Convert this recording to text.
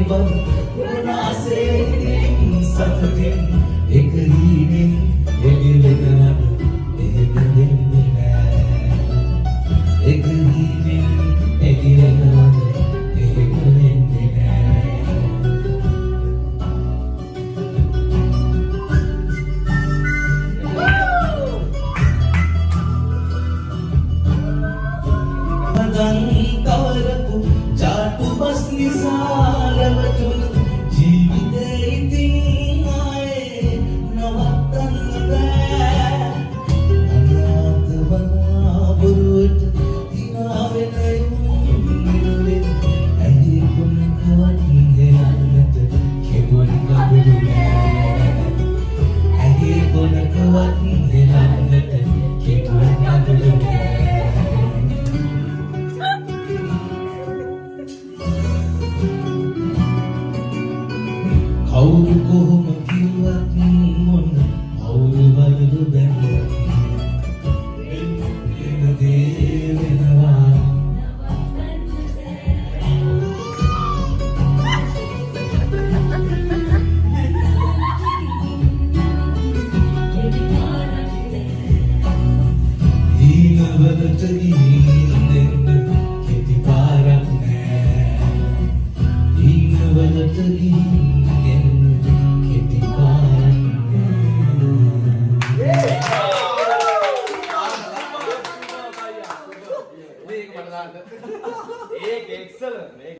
බව වනාසේකින් සතුටින් එක හීනෙන් එළිවෙනවද එහෙම වෙන්නේ නෑ එක හීනෙන් එළිවෙනවද එහෙම වෙන්නේ නෑ දන්තරපු ජාටු බස් නිසා රැවටුන ජීවිතේ ඉතින් ආයේ නවත්තන්න බෑ අනාථ වනාබුරුවට දිනා වෙන යුන්නෙන් ඇහි කොනකවත් හෙයන්නට කෙබොන් කබුරු නෑ ඇහි කොනකවත් හෙයන්නට කෙබොන් කබුරු නෑ කවුරු කොහොම කිව්වත් මොන කවුරු වලු බැලුවත් වෙන දේ වෙනවා ඊනවලට